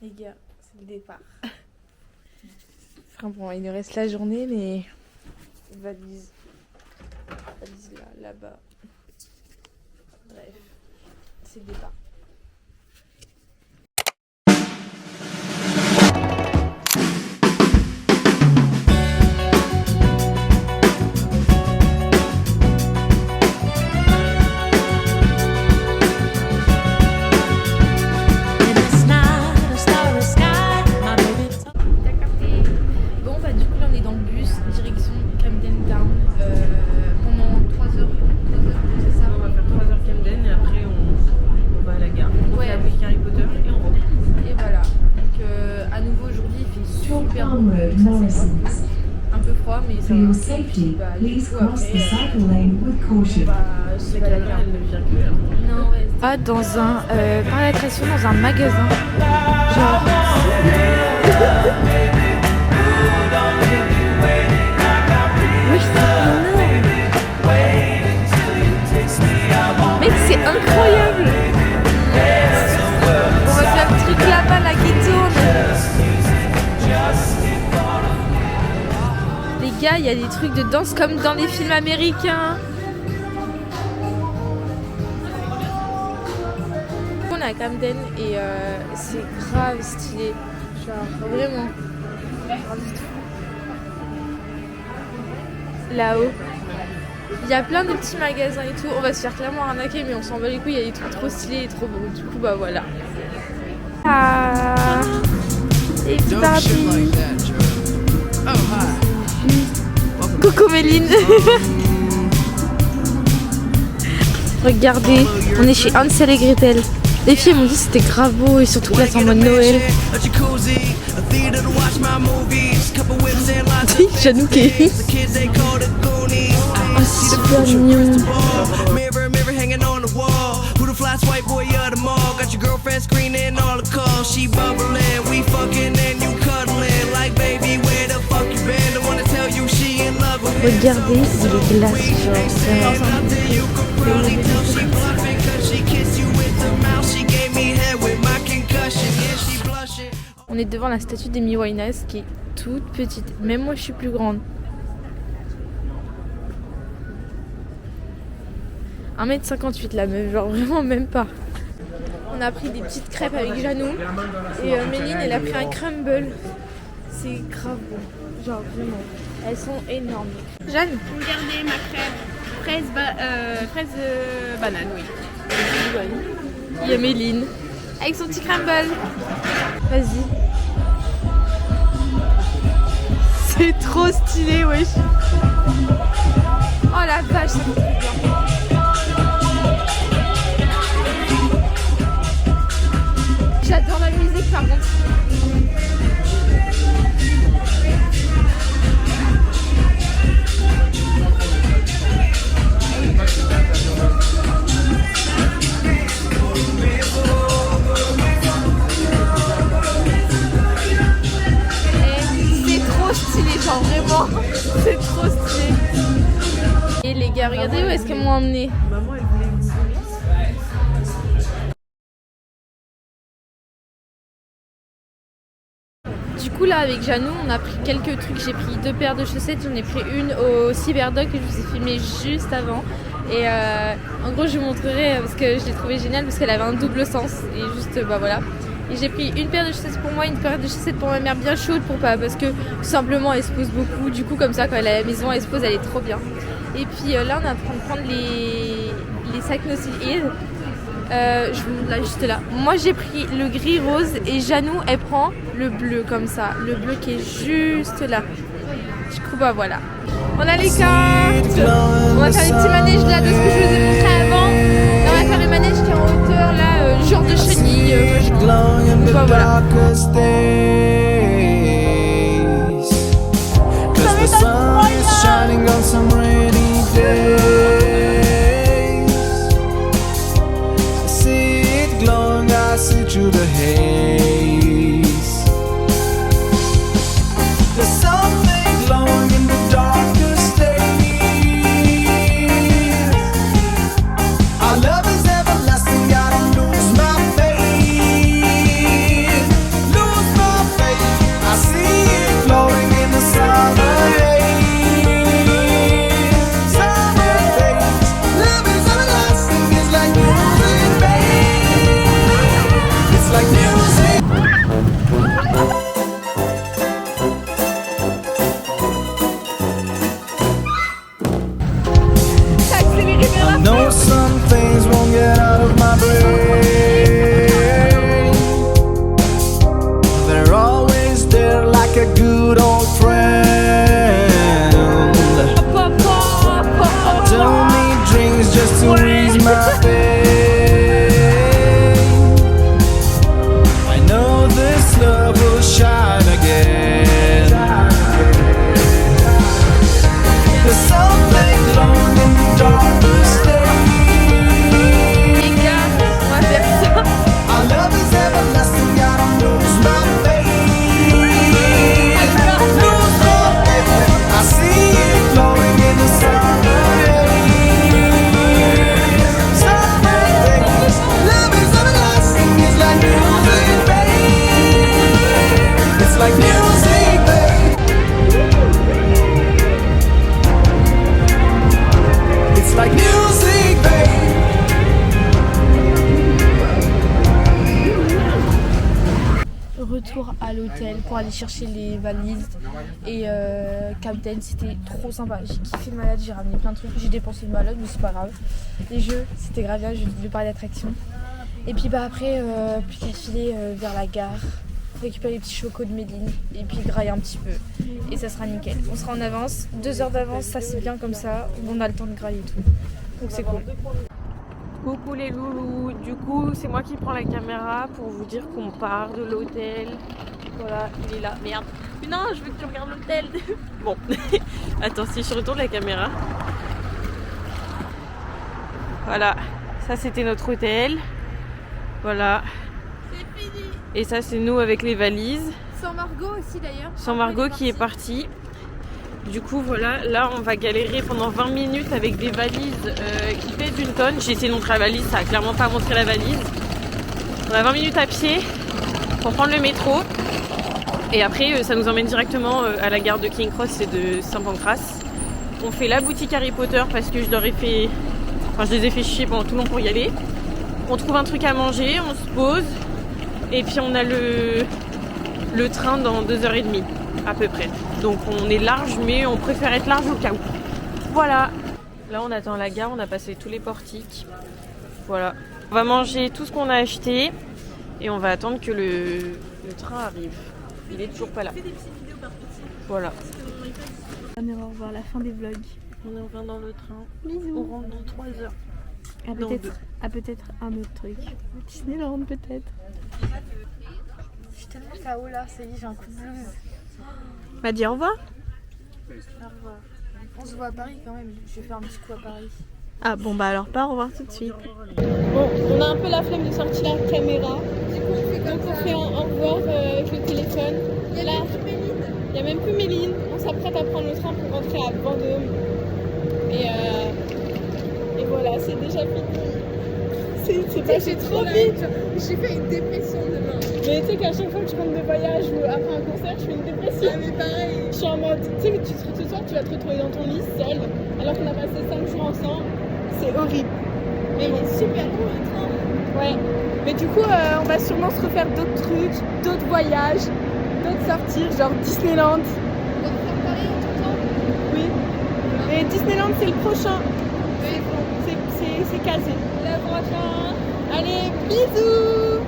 Les gars, c'est le départ. Enfin bon, il nous reste la journée, mais valise là-bas. Bref, c'est le départ. Un peu froid, mais ça va. Safety, please cross the cycle lane with caution. Pas dans un par l'attraction dans un magasin. Genre. Oui, c'est énorme. Mec, c'est incroyable. On va faire le truc là-bas là qui tourne. Les gars, il y a des trucs de danse comme dans les films américains. On est à Camden et c'est grave stylé. Genre vraiment. Là-haut, il y a plein de petits magasins et tout. On va se faire clairement arnaquer, mais on s'en bat les couilles. Il y a des trucs trop stylés et trop beaux. Du coup, bah voilà. Ah, et petits parapluies. Coucou Méline. Regardez, on est chez Hansel et Gretel. Les filles m'ont dit que c'était grave beau et surtout là c'est en mode Noël. Janouk est... Oh, super mignon. Regardez, il est glace, On est devant la statue d'Amy Winehouse qui est toute petite. Même moi je suis plus grande. 1m58 la meuf, genre vraiment même pas. On a pris des petites crêpes avec Janou et Méline elle a pris un crumble. C'est grave bon, genre vraiment. Elles sont énormes. Jeanne, regardez ma crêpe fraise banane, oui. Il y a Méline avec son petit crumble. Vas-y. C'est trop stylé, wesh. Oh la vache, ça fait trop bien. J'adore la musique par contre. Genre vraiment, c'est trop stylé. Et les gars, regardez où est-ce qu'elles m'ont emmené. Maman, elle voulait une souris. Du coup là avec Janou on a pris quelques trucs. J'ai pris 2 paires de chaussettes. J'en ai pris une au Cyberdoc que je vous ai filmé juste avant. Et en gros je vous montrerai parce que je l'ai trouvé génial parce qu'elle avait un double sens. Et juste bah voilà. Et j'ai pris une paire de chaussettes pour moi, une paire de chaussettes pour ma mère bien chaude pour pas, parce que tout simplement elle se pose beaucoup. Du coup comme ça quand elle est à la maison elle se pose, elle est trop bien. Et puis là on est en train de prendre les sacs No Seal Hill. Je vous là juste là. Moi j'ai pris le gris rose et Janou elle prend le bleu comme ça, le bleu qui est juste là. Du coup bah voilà. On a les cartes. On va faire les petits manèges là de ce que je vous ai montré avant. Et on va faire le manège qui est en hauteur là, genre de chenille. Bah, voilà. Ça va être incroyable. Our love is everlasting, gotta lose my faith. retour à l'hôtel pour aller chercher les valises. Et Captain, c'était trop sympa. J'ai kiffé le malade, j'ai ramené plein de trucs. J'ai dépensé le malade, mais c'est pas grave. Les jeux, c'était grave bien, je vais parler d'attraction. Et puis après, plus qu'à filer vers la gare, récupérer les petits chocos de Méline et puis grailler un petit peu. Et ça sera nickel. On sera en avance, 2 heures d'avance, ça c'est bien comme ça. On a le temps de grailler et tout. Donc c'est cool. Coucou les loulous, du coup c'est moi qui prends la caméra pour vous dire qu'on part de l'hôtel. Voilà, il est là, merde. Mais non, je veux que tu regardes l'hôtel. Bon, attends, si je retourne la caméra. Voilà, ça c'était notre hôtel. Voilà. C'est fini. Et ça c'est nous avec les valises. Sans Margot aussi d'ailleurs. Sans Margot qui est partie. Du coup voilà, là on va galérer pendant 20 minutes avec des valises qui pèsent une tonne. J'ai essayé de montrer la valise, ça a clairement pas montré la valise. On a 20 minutes à pied pour prendre le métro. Et après ça nous emmène directement à la gare de King Cross et de Saint-Pancras. On fait la boutique Harry Potter parce que je les ai fait chier pendant tout le long pour y aller. On trouve un truc à manger, on se pose. Et puis on a le train dans 2h30 à peu près. Donc on est large, mais on préfère être large au cas où. Voilà. Là on attend la gare, on a passé tous les portiques. Voilà. On va manger tout ce qu'on a acheté et on va attendre que le train arrive. Il est toujours pas là. Voilà. On va revoir la fin des vlogs. On est enfin dans le train. Bisous. On rentre dans 3 heures. Peut-être un autre truc. Disneyland peut-être. Je suis tellement KO là, ça y est, j'ai un coup de blues. M'a dit au revoir. Au revoir. On se voit à Paris quand même. Je vais faire un petit coup à Paris. Ah bon bah alors pas au revoir tout de suite. Bon, on a un peu la flemme de sortir la caméra. Donc on fait au revoir avec le téléphone. Là, il n'y a même plus Méline. On s'apprête à prendre le train pour rentrer à Vendôme. Et voilà, c'est déjà fini. C'est passé trop vite. J'ai fait une dépression demain. Mais tu sais qu'à chaque fois que je rentre de voyage ou après un concert, je fais une dépression. Ah mais pareil. Je suis en mode, tu sais, ce soir tu vas te retrouver dans ton lit seule, alors qu'on a passé 5 jours ensemble. C'est horrible. Mais bon, Super bon le train. ouais. Mais du coup, on va sûrement se refaire d'autres trucs, d'autres voyages, d'autres sorties, genre Disneyland. On va faire Paris en tout temps. Oui. Et Disneyland, c'est le prochain. Oui. C'est casé. Le prochain. Allez, bisous!